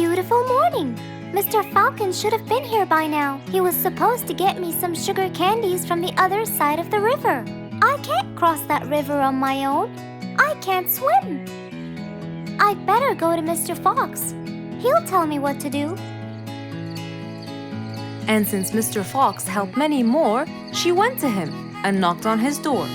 beautiful morning. Mr. Falcon should have been here by now. He was supposed to get me some sugar candies from the other side of the river. I can't cross that river on my own. I can't swim. I'd better go to Mr. Fox. He'll tell me what to do. And since Mr. Fox helped many more, she went to him and knocked on his door.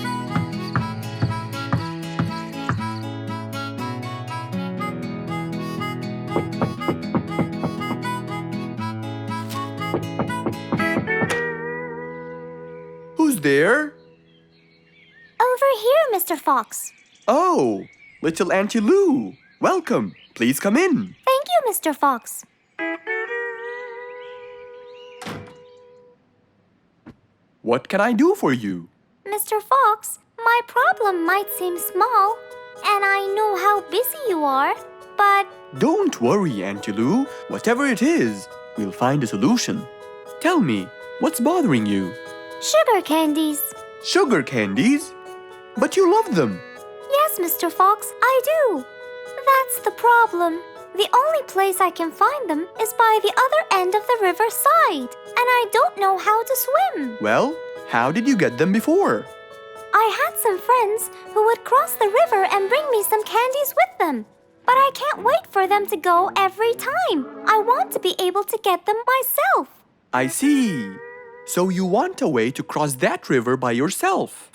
Who's there? Over here, Mr. Fox. Oh, little Auntie Lou. Welcome. Please come in. Thank you, Mr. Fox. What can I do for you? Mr. Fox, my problem might seem small, and I know how busy you are, but Don't worry, Auntie Lou. Whatever it is, we'll find a solution. Tell me, what's bothering you? sugar candies. Sugar candies? But you love them. Yes, Mr. Fox, I do. That's the problem. The only place I can find them is by the other end of the river side, and I don't know how to swim. Well, how did you get them before? I had some friends who would cross the river and bring me some candies with them. But I can't wait for them to go every time. I want to be able to get them myself. I see. So you want a way to cross that river by yourself.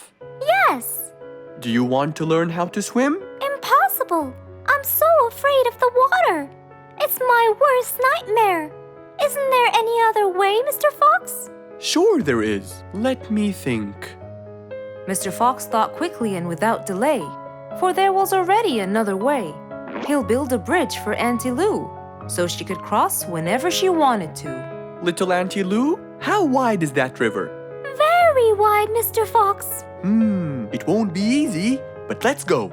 Yes. Do you want to learn how to swim? Impossible. I'm so afraid of the water. It's my worst nightmare. Isn't there any other way, Mr. Fox? Sure there is. Let me think. Mr. Fox thought quickly and without delay, for there was already another way. He'll build a bridge for Auntie Lou, so she could cross whenever she wanted to. Little Auntie Lou, how wide is that river? Very wide, Mr. Fox. It won't be easy, but let's go.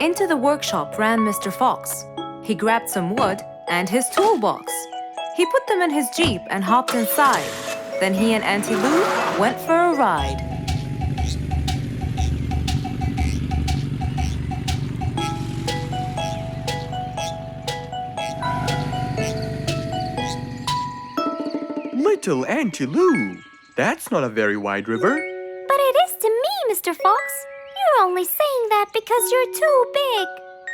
Into the workshop ran Mr. Fox. He grabbed some wood and his toolbox. He put them in his Jeep and hopped inside. Then he and Auntie Lou went for a ride. Little Auntie Lou, that's not a very wide river. But it is to me, Mr. Fox. You're only saying that because you're too big.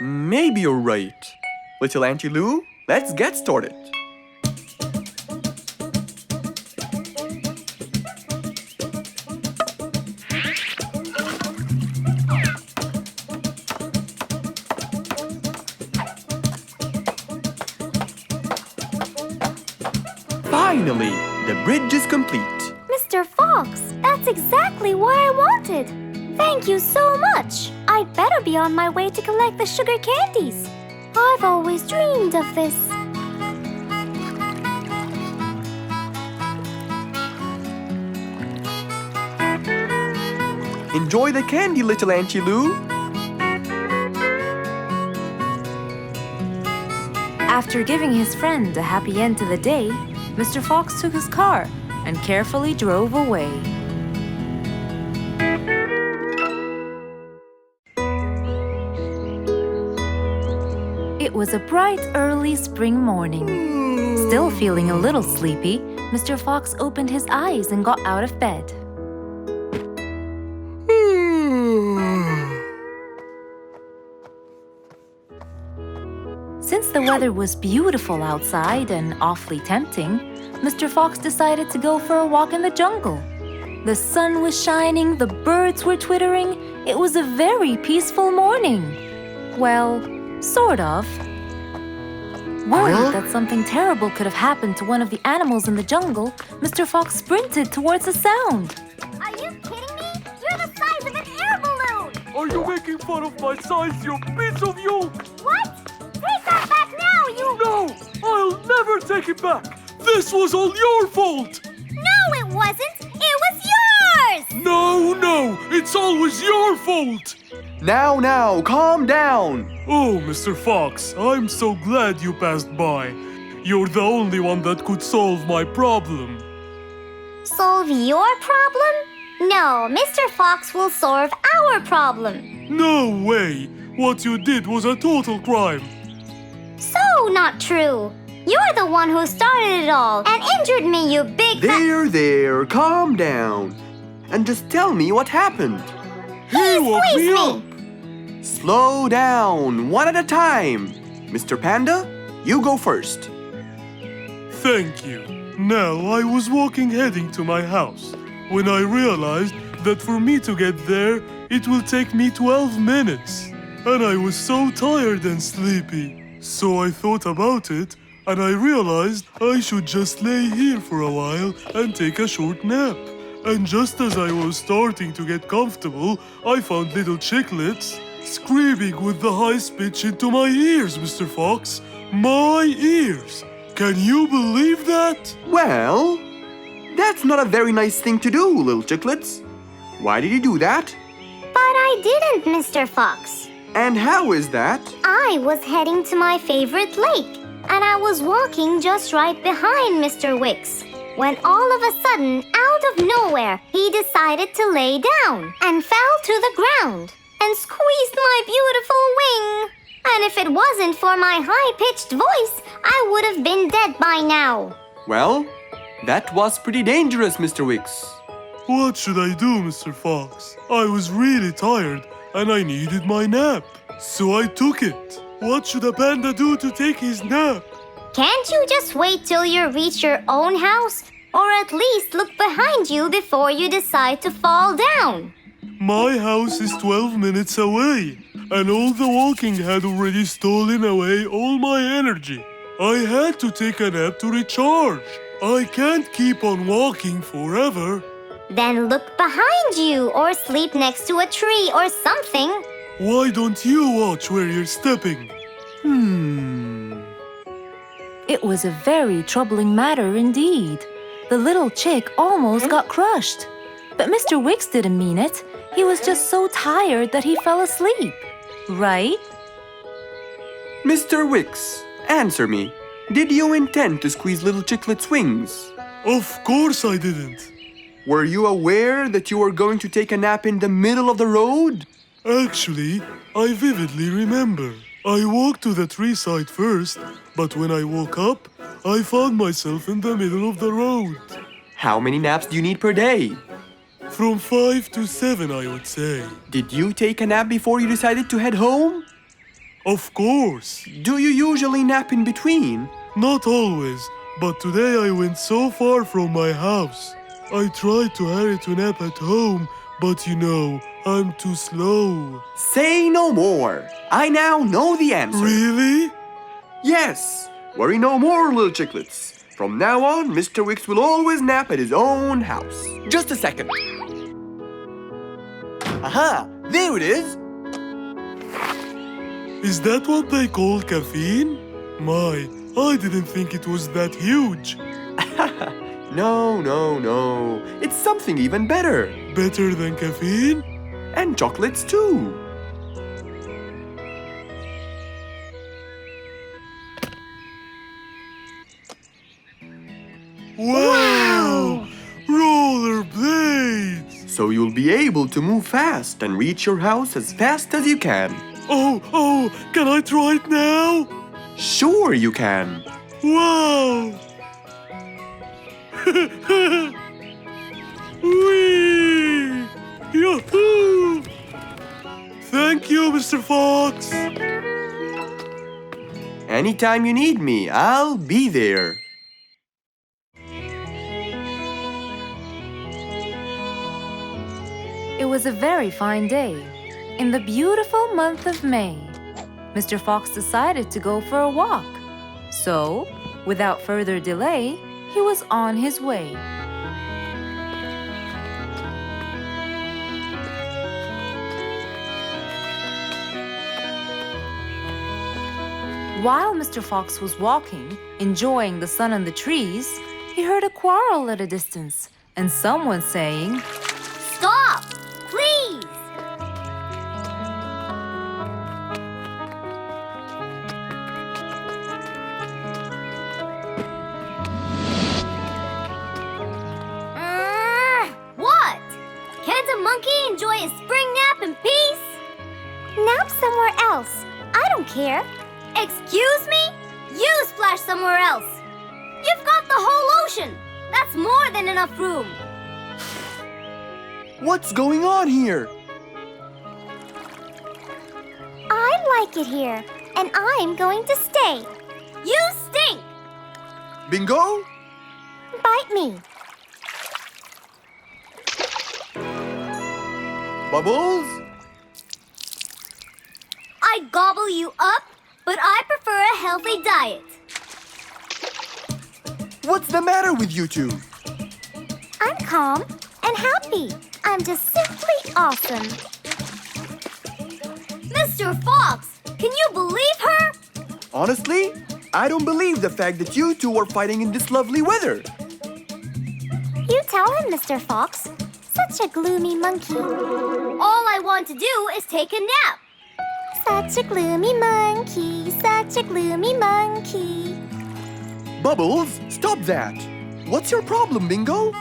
Maybe you're right. Little Auntie Lou, let's get started. Finally, the bridge is complete. Mr. Fox, that's exactly what I wanted. Thank you so much. I'd better be on my way to collect the sugar candies. I've always dreamed of this. Enjoy the candy, little Auntie Lou. After giving his friend a happy end to the day, Mr. Fox took his car and carefully drove away. It was a bright, early spring morning. Still feeling a little sleepy, Mr. Fox opened his eyes and got out of bed. Since the weather was beautiful outside and awfully tempting, Mr. Fox decided to go for a walk in the jungle. The sun was shining, the birds were twittering. It was a very peaceful morning. Well, sort of. Worried that something terrible could have happened to one of the animals in the jungle, Mr. Fox sprinted towards the sound. Are you kidding me? You're the size of an air balloon! Are you making fun of my size, you piece of you? What? Take that back now, you... No! I'll never take it back! This was all your fault! No, it wasn't! It was yours! No! It's always your fault! Now, calm down. Oh, Mr. Fox, I'm so glad you passed by. You're the only one that could solve my problem. Solve your problem? No, Mr. Fox will solve our problem. No way! What you did was a total crime. No, not true. You're the one who started it all and injured me, you big There, calm down. And just tell me what happened. He woke me up. Slow down, one at a time. Mr. Panda, you go first. Thank you. Now, I was walking heading to my house when I realized that for me to get there, it will take me 12 minutes. And I was so tired and sleepy. So I thought about it, and I realized I should just lay here for a while and take a short nap. And just as I was starting to get comfortable, I found little chicklets screaming with the highest pitch into my ears, Mr. Fox. My ears! Can you believe that? Well, that's not a very nice thing to do, little chicklets. Why did you do that? But I didn't, Mr. Fox. And how is that? I was heading to my favorite lake, and I was walking just right behind Mr. Wicks, when all of a sudden, out of nowhere, he decided to lay down and fell to the ground and squeezed my beautiful wing. And if it wasn't for my high-pitched voice, I would have been dead by now. Well, that was pretty dangerous, Mr. Wicks. What should I do, Mr. Fox? I was really tired and I needed my nap. So I took it. What should a panda do to take his nap? Can't you just wait till you reach your own house? Or at least look behind you before you decide to fall down? My house is 12 minutes away, and all the walking had already stolen away all my energy. I had to take a nap to recharge. I can't keep on walking forever. Then look behind you or sleep next to a tree or something. Why don't you watch where you're stepping? It was a very troubling matter indeed. The little chick almost got crushed. But Mr. Wicks didn't mean it. He was just so tired that he fell asleep. Right? Mr. Wicks, answer me. Did you intend to squeeze little chicklet's wings? Of course I didn't. Were you aware that you were going to take a nap in the middle of the road? Actually, I vividly remember. I walked to the tree side first, but when I woke up, I found myself in the middle of the road. How many naps do you need per day? From 5 to 7, I would say. Did you take a nap before you decided to head home? Of course. Do you usually nap in between? Not always, but today I went so far from my house. I tried to hurry to nap at home, but you know, I'm too slow. Say no more. I now know the answer. Really? Yes. Worry no more, little chicklets. From now on, Mr. Wicks will always nap at his own house. Just a second. Aha! There it is! Is that what they call caffeine? My, I didn't think it was that huge. No. It's something even better. Better than caffeine? And chocolates too. Wow! Rollerblades! So you'll be able to move fast and reach your house as fast as you can. Oh, can I try it now? Sure you can. Wow! Whee! Yahoo! Thank you, Mr. Fox. Anytime you need me, I'll be there. It was a very fine day. In the beautiful month of May, Mr. Fox decided to go for a walk. So, without further delay, he was on his way. While Mr. Fox was walking, enjoying the sun and the trees, he heard a quarrel at a distance and someone saying, Stop! Please! What? Can't a monkey enjoy a spring nap in peace? Nap somewhere else. I don't care. Excuse me? You splash somewhere else. You've got the whole ocean. That's more than enough room. What's going on here? I like it here, and I'm going to stay. You stink! Bingo? Bite me. Bubbles? I gobble you up, but I prefer a healthy diet. What's the matter with you two? I'm calm and happy. I'm just simply awesome. Mr. Fox, can you believe her? Honestly, I don't believe the fact that you two are fighting in this lovely weather. You tell him, Mr. Fox. Such a gloomy monkey. All I want to do is take a nap. Such a gloomy monkey, such a gloomy monkey. Bubbles, stop that. What's your problem, Bingo?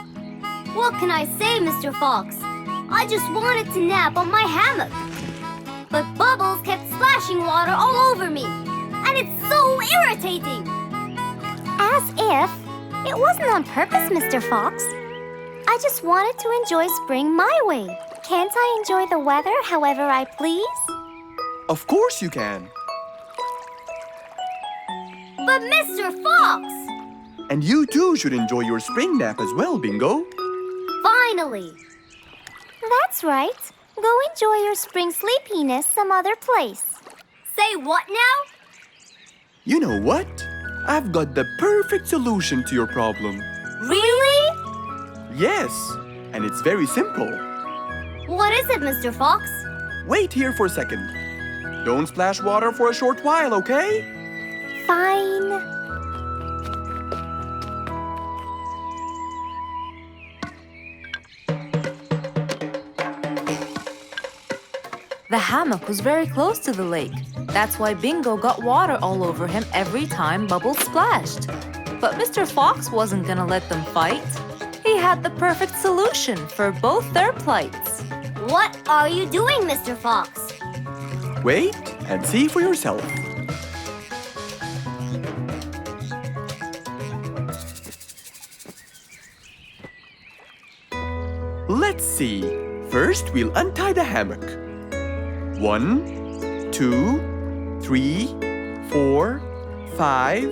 What can I say, Mr. Fox? I just wanted to nap on my hammock. But Bubbles kept splashing water all over me. And it's so irritating. As if it wasn't on purpose, Mr. Fox. I just wanted to enjoy spring my way. Can't I enjoy the weather however I please? Of course you can. But Mr. Fox! And you too should enjoy your spring nap as well, Bingo. Finally! That's right. Go enjoy your spring sleepiness some other place. Say what now? You know what? I've got the perfect solution to your problem. Really? Yes, and it's very simple. What is it, Mr. Fox? Wait here for a second. Don't splash water for a short while, okay? Fine. The hammock was very close to the lake. That's why Bingo got water all over him every time Bubbles splashed. But Mr. Fox wasn't gonna let them fight. He had the perfect solution for both their plights. What are you doing, Mr. Fox? Wait and see for yourself. Let's see. First, we'll untie the hammock. 1, 2, 3, 4, 5.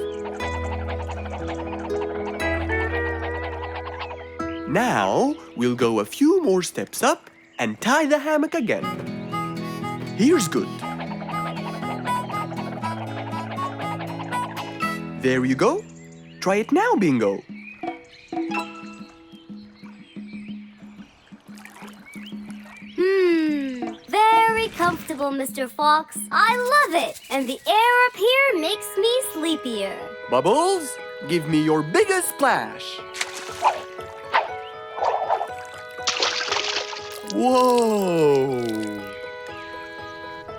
Now, we'll go a few more steps up and tie the hammock again. Here's good. There you go. Try it now, Bingo. Very comfortable, Mr. Fox. I love it. And the air up here makes me sleepier. Bubbles, give me your biggest splash. Whoa!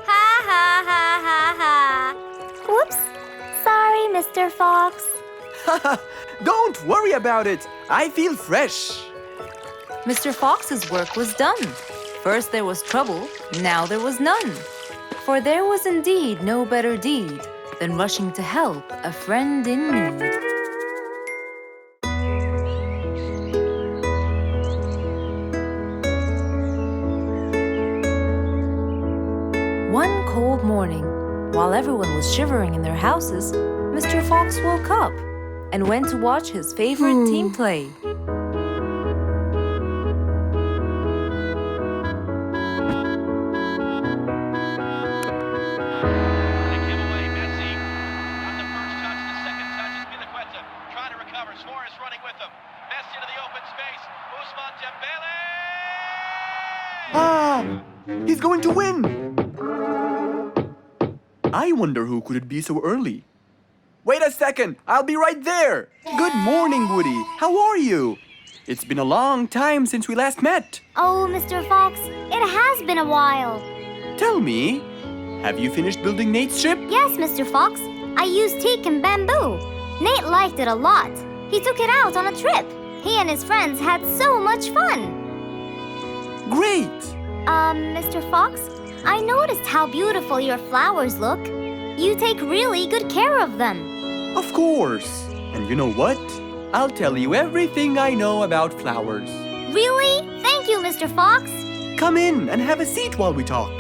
Ha ha ha ha ha. Whoops. Sorry, Mr. Fox. Don't worry about it. I feel fresh. Mr. Fox's work was done. First there was trouble, now there was none. For there was indeed no better deed than rushing to help a friend in need. One cold morning, while everyone was shivering in their houses, Mr. Fox woke up and went to watch his favorite team play. He's going to win! I wonder who could it be so early? Wait a second! I'll be right there! Good morning, Woody. How are you? It's been a long time since we last met. Oh, Mr. Fox, it has been a while. Tell me, have you finished building Nate's ship? Yes, Mr. Fox. I used teak and bamboo. Nate liked it a lot. He took it out on a trip. He and his friends had so much fun. Great! Mr. Fox, I noticed how beautiful your flowers look. You take really good care of them. Of course. And you know what? I'll tell you everything I know about flowers. Really? Thank you, Mr. Fox. Come in and have a seat while we talk.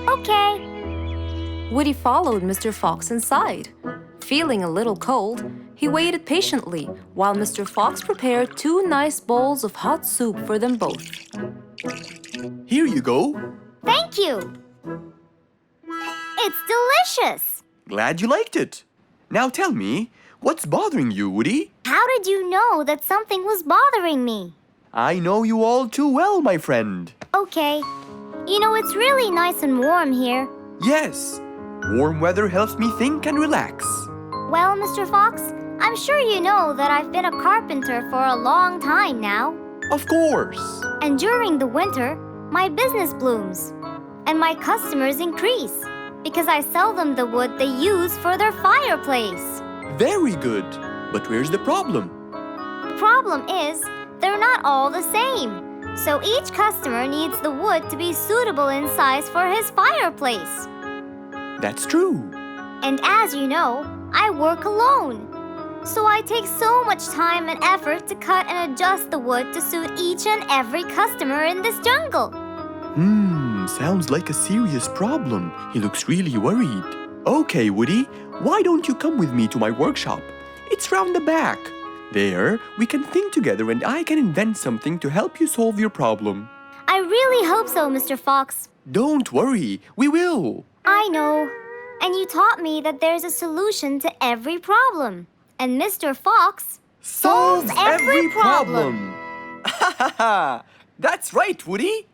Okay. Woody followed Mr. Fox inside. Feeling a little cold, he waited patiently while Mr. Fox prepared 2 nice bowls of hot soup for them both. Here you go. Thank you. It's delicious. Glad you liked it. Now tell me, what's bothering you, Woody? How did you know that something was bothering me? I know you all too well, my friend. Okay. You know, it's really nice and warm here. Yes, warm weather helps me think and relax. Well, Mr. Fox, I'm sure you know that I've been a carpenter for a long time now. Of course. And during the winter, my business blooms. And my customers increase because I sell them the wood they use for their fireplace. Very good. But where's the problem? The problem is, they're not all the same. So each customer needs the wood to be suitable in size for his fireplace. That's true. And as you know, I work alone. So I take so much time and effort to cut and adjust the wood to suit each and every customer in this jungle. Sounds like a serious problem. He looks really worried. Okay, Woody, why don't you come with me to my workshop? It's round the back. There, we can think together and I can invent something to help you solve your problem. I really hope so, Mr. Fox. Don't worry, we will. I know. And you taught me that there's a solution to every problem. And Mr. Fox solves every problem. Ha ha ha! That's right, Woody.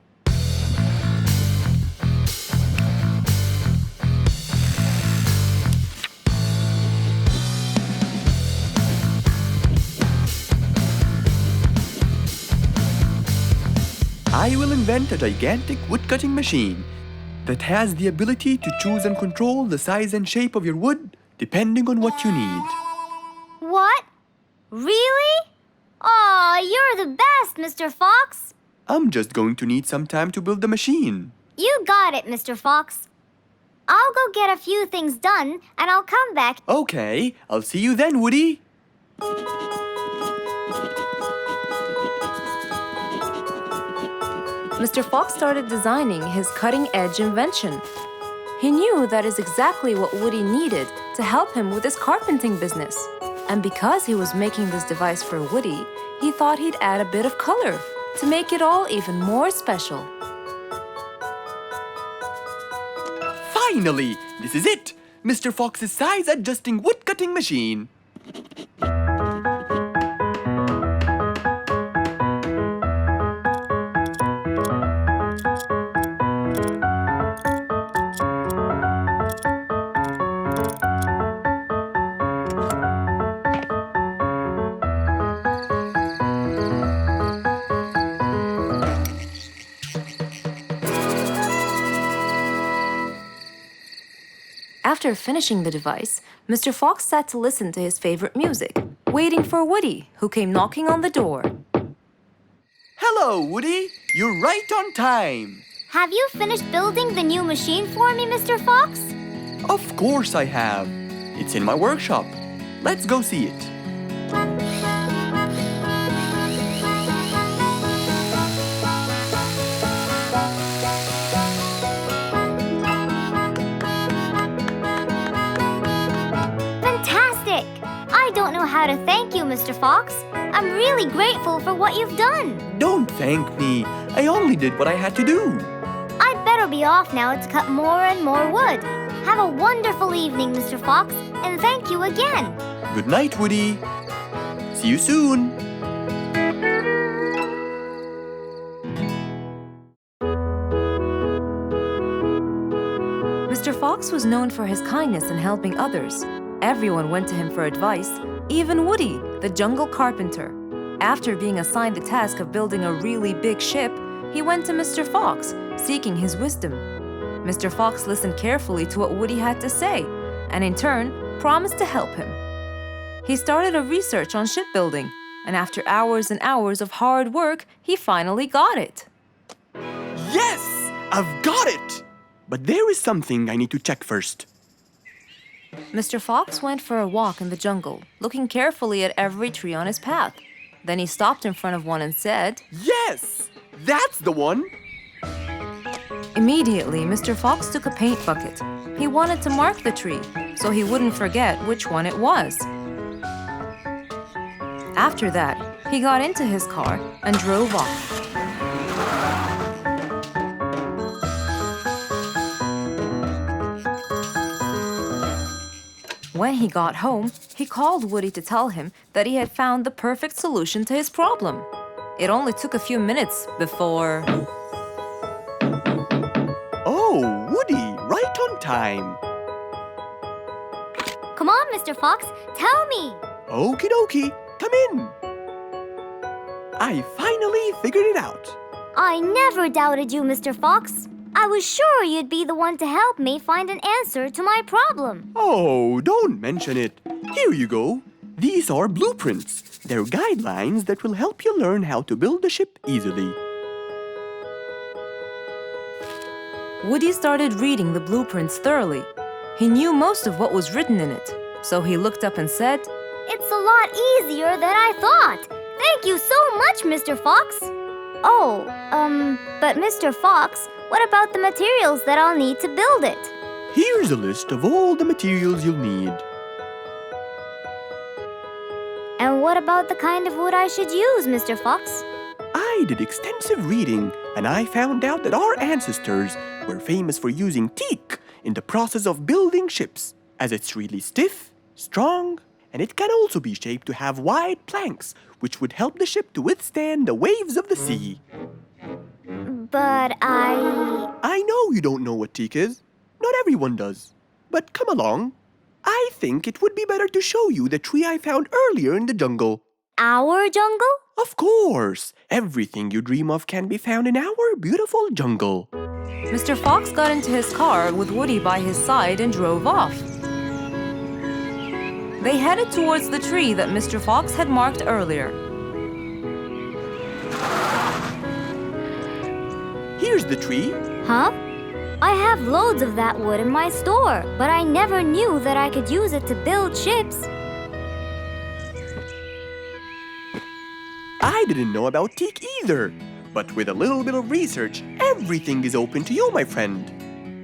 I will invent a gigantic wood-cutting machine that has the ability to choose and control the size and shape of your wood depending on what you need. What? Really? Aw, you're the best, Mr. Fox. I'm just going to need some time to build the machine. You got it, Mr. Fox. I'll go get a few things done and I'll come back. Okay, I'll see you then, Woody. Mr. Fox started designing his cutting-edge invention. He knew that is exactly what Woody needed to help him with his carpenting business. And because he was making this device for Woody, he thought he'd add a bit of color to make it all even more special. Finally, this is it! Mr. Fox's size-adjusting wood-cutting machine. After finishing the device, Mr. Fox sat to listen to his favorite music, waiting for Woody, who came knocking on the door. Hello, Woody. You're right on time. Have you finished building the new machine for me, Mr. Fox? Of course I have. It's in my workshop. Let's go see it. Fantastic! I don't know how to thank you, Mr. Fox. I'm really grateful for what you've done. Don't thank me. I only did what I had to do. I'd better be off now to cut more and more wood. Have a wonderful evening, Mr. Fox, and thank you again. Good night, Woody. See you soon. Mr. Fox was known for his kindness in helping others. Everyone went to him for advice, even Woody, the Jungle Carpenter. After being assigned the task of building a really big ship, he went to Mr. Fox, seeking his wisdom. Mr. Fox listened carefully to what Woody had to say, and in turn, promised to help him. He started a research on shipbuilding, and after hours and hours of hard work, he finally got it. Yes! I've got it! But there is something I need to check first. Mr. Fox went for a walk in the jungle, looking carefully at every tree on his path. Then he stopped in front of one and said, Yes! That's the one! Immediately, Mr. Fox took a paint bucket. He wanted to mark the tree, so he wouldn't forget which one it was. After that, he got into his car and drove off. When he got home, he called Woody to tell him that he had found the perfect solution to his problem. It only took a few minutes before... Oh, Woody, right on time. Come on, Mr. Fox, tell me. Okie dokie, come in. I finally figured it out. I never doubted you, Mr. Fox. I was sure you'd be the one to help me find an answer to my problem. Oh, don't mention it. Here you go. These are blueprints. They're guidelines that will help you learn how to build a ship easily. Woody started reading the blueprints thoroughly. He knew most of what was written in it, so he looked up and said, It's a lot easier than I thought. Thank you so much, Mr. Fox. Oh, but Mr. Fox, what about the materials that I'll need to build it? Here's a list of all the materials you'll need. And what about the kind of wood I should use, Mr. Fox? I did extensive reading, and I found out that our ancestors were famous for using teak in the process of building ships, as it's really stiff, strong, and it can also be shaped to have wide planks, which would help the ship to withstand the waves of the sea. But I know you don't know what teak is. Not everyone does. But come along. I think it would be better to show you the tree I found earlier in the jungle. Our jungle? Of course! Everything you dream of can be found in our beautiful jungle. Mr. Fox got into his car with Woody by his side and drove off. They headed towards the tree that Mr. Fox had marked earlier. Here's the tree. Huh? I have loads of that wood in my store, but I never knew that I could use it to build ships. I didn't know about teak either. But with a little bit of research, everything is open to you, my friend.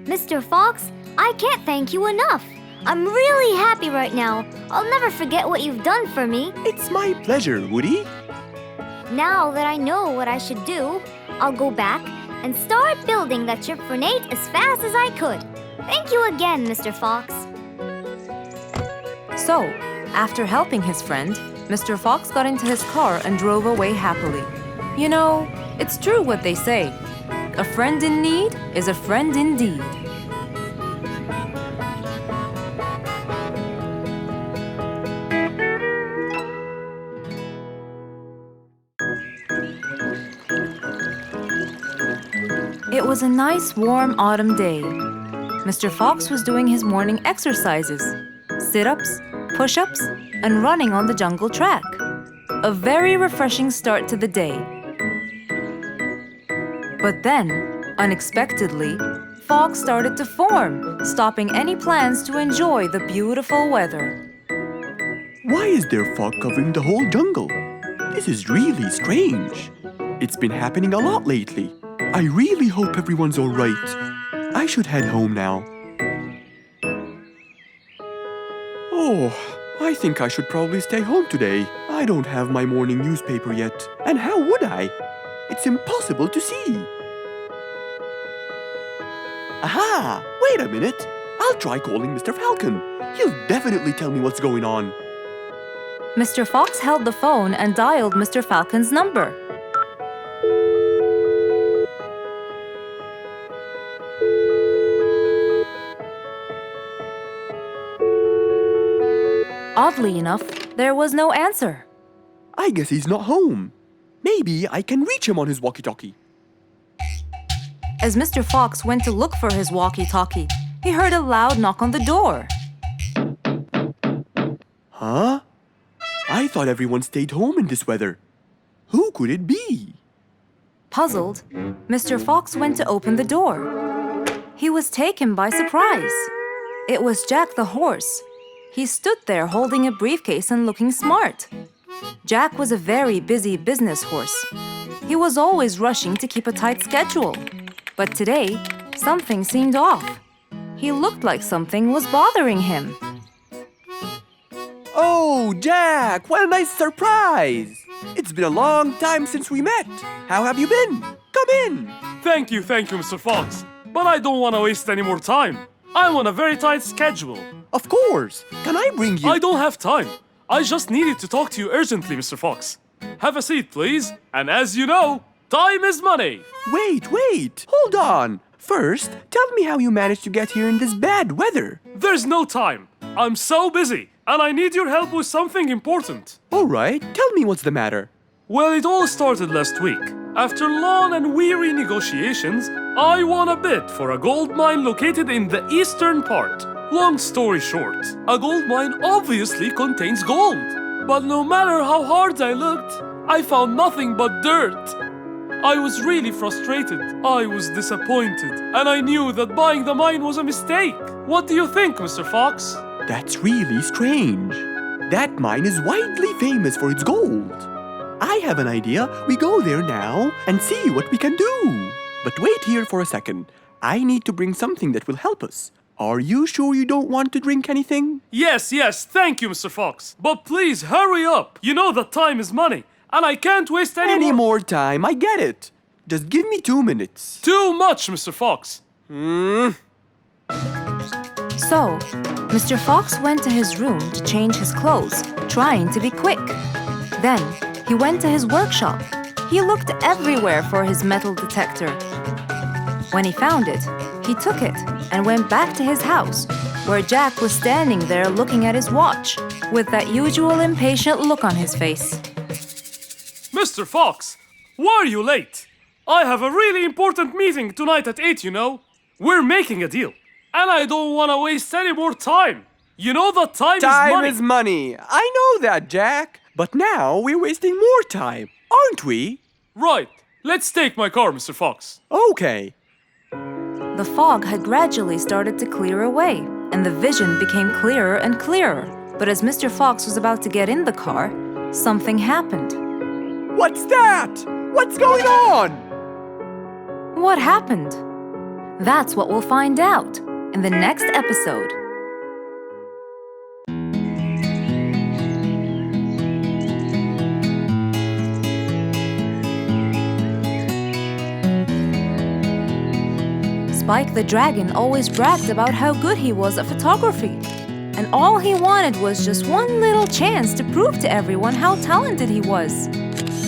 Mr. Fox, I can't thank you enough. I'm really happy right now. I'll never forget what you've done for me. It's my pleasure, Woody. Now that I know what I should do, I'll go back and start building that ship for Nate as fast as I could. Thank you again, Mr. Fox. So, after helping his friend, Mr. Fox got into his car and drove away happily. You know, it's true what they say. A friend in need is a friend indeed. It was a nice warm autumn day. Mr. Fox was doing his morning exercises, sit-ups, push-ups, and running on the jungle track. A very refreshing start to the day. But then, unexpectedly, fog started to form, stopping any plans to enjoy the beautiful weather. Why is there fog covering the whole jungle? This is really strange. It's been happening a lot lately. I really hope everyone's all right. I should head home now. Oh, I think I should probably stay home today. I don't have my morning newspaper yet. And how would I? It's impossible to see. Aha! Wait a minute. I'll try calling Mr. Falcon. He'll definitely tell me what's going on. Mr. Fox held the phone and dialed Mr. Falcon's number. Oddly enough, there was no answer. I guess he's not home. Maybe I can reach him on his walkie-talkie. As Mr. Fox went to look for his walkie-talkie, he heard a loud knock on the door. Huh? I thought everyone stayed home in this weather. Who could it be? Puzzled, Mr. Fox went to open the door. He was taken by surprise. It was Jack the horse. He stood there holding a briefcase and looking smart. Jack was a very busy business horse. He was always rushing to keep a tight schedule. But today, something seemed off. He looked like something was bothering him. Oh, Jack, what a nice surprise! It's been a long time since we met. How have you been? Come in. Thank you, Mr. Fox. But I don't want to waste any more time. I'm on a very tight schedule. Of course. Can I bring you? I don't have time. I just needed to talk to you urgently, Mr. Fox. Have a seat, please. And as you know, time is money. Wait. Hold on. First, tell me how you managed to get here in this bad weather. There's no time. I'm so busy, and I need your help with something important. All right, tell me what's the matter. Well, it all started last week. After long and weary negotiations, I won a bid for a gold mine located in the eastern part. Long story short, a gold mine obviously contains gold. But no matter how hard I looked, I found nothing but dirt. I was really frustrated. I was disappointed. And I knew that buying the mine was a mistake. What do you think, Mr. Fox? That's really strange. That mine is widely famous for its gold. I have an idea. We go there now and see what we can do. But wait here for a second. I need to bring something that will help us. Are you sure you don't want to drink anything? Yes, thank you, Mr. Fox. But please, hurry up. You know that time is money, and I can't waste any more time. I get it. Just give me 2 minutes. Too much, Mr. Fox. So, Mr. Fox went to his room to change his clothes, trying to be quick. Then, he went to his workshop. He looked everywhere for his metal detector. When he found it, he took it and went back to his house, where Jack was standing there looking at his watch, with that usual impatient look on his face. Mr. Fox, why are you late? I have a really important meeting tonight at 8, you know. We're making a deal, and I don't want to waste any more time. You know that time is money. Time is money. I know that, Jack. But now we're wasting more time, aren't we? Right. Let's take my car, Mr. Fox. Okay. The fog had gradually started to clear away, and the vision became clearer and clearer. But as Mr. Fox was about to get in the car, something happened. What's that? What's going on? What happened? That's what we'll find out in the next episode. Spike the Dragon always bragged about how good he was at photography. And all he wanted was just one little chance to prove to everyone how talented he was.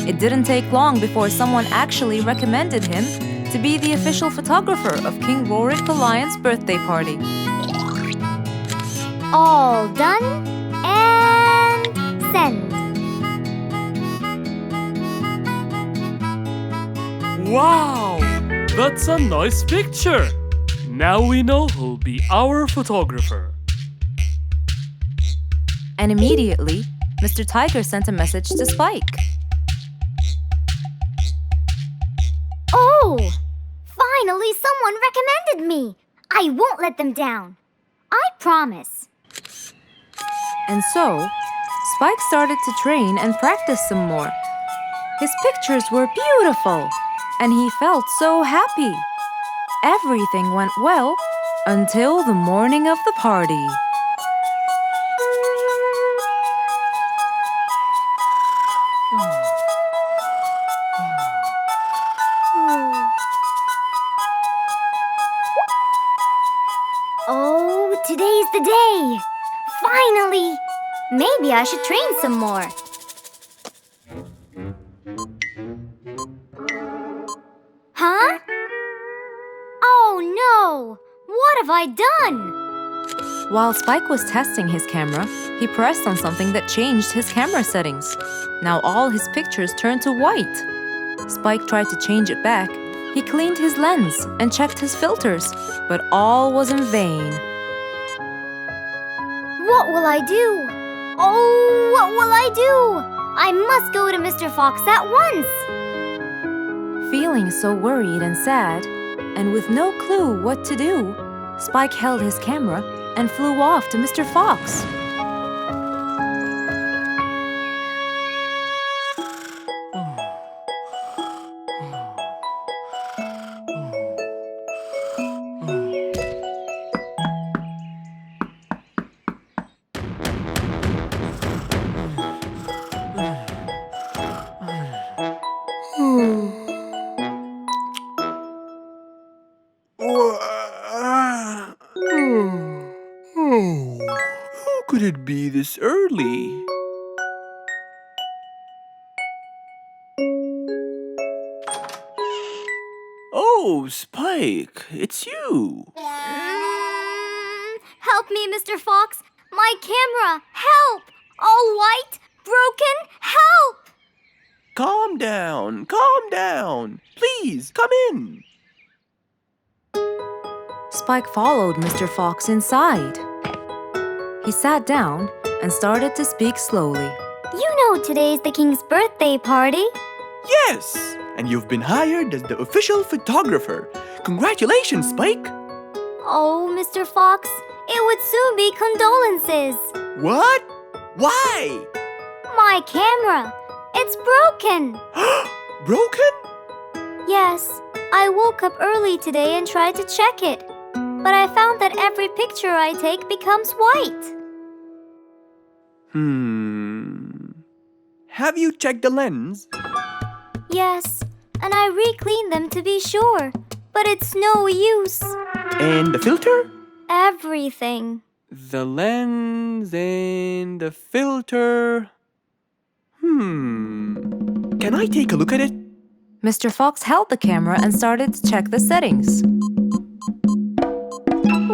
It didn't take long before someone actually recommended him to be the official photographer of King Rorik the Lion's birthday party. All done and send. Wow! That's a nice picture. Now we know who'll be our photographer. And immediately, Mr. Tiger sent a message to Spike. Oh! Finally, someone recommended me. I won't let them down. I promise. And so, Spike started to train and practice some more. His pictures were beautiful, and he felt so happy. Everything went well until the morning of the party. Oh, today's the day. Finally! Maybe I should train some more. Huh? Oh no! What have I done? While Spike was testing his camera, he pressed on something that changed his camera settings. Now all his pictures turned to white. Spike tried to change it back. He cleaned his lens and checked his filters, but all was in vain. What will I do? Oh, what will I do? I must go to Mr. Fox at once. Feeling so worried and sad, and with no clue what to do, Spike held his camera and flew off to Mr. Fox. Who could it be this early? Oh, Spike, it's you. Help me, Mr. Fox. My camera. Help! All white, broken. Help! Calm down. Please, come in. Spike followed Mr. Fox inside. He sat down and started to speak slowly. You know today's the king's birthday party. Yes, and you've been hired as the official photographer. Congratulations, Spike. Oh, Mr. Fox, it would soon be condolences. What? Why? My camera. It's broken. Broken? Yes, I woke up early today and tried to check it. But I found that every picture I take becomes white. Have you checked the lens? Yes, and I re-cleaned them to be sure. But it's no use. And the filter? Everything. The lens and the filter. Can I take a look at it? Mr. Fox held the camera and started to check the settings.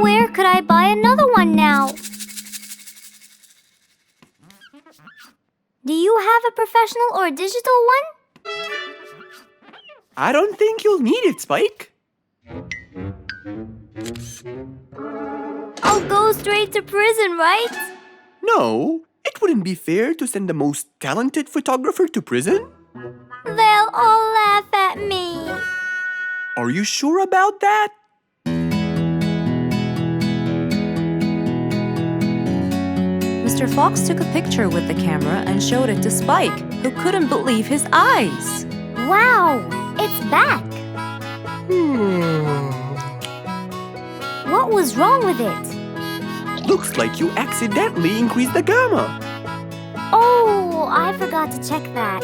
Where could I buy another one now? Do you have a professional or digital one? I don't think you'll need it, Spike. I'll go straight to prison, right? No, it wouldn't be fair to send the most talented photographer to prison. They'll all laugh at me. Are you sure about that? Mr. Fox took a picture with the camera and showed it to Spike, who couldn't believe his eyes. Wow, it's back. What was wrong with it? Looks like you accidentally increased the gamma. Oh, I forgot to check that.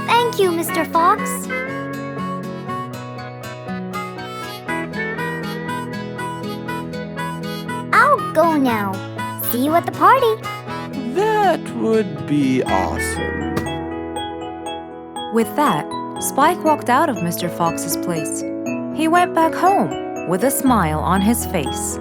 Thank you, Mr. Fox. I'll go now. See you at the party. That would be awesome. With that, Spike walked out of Mr. Fox's place. He went back home with a smile on his face.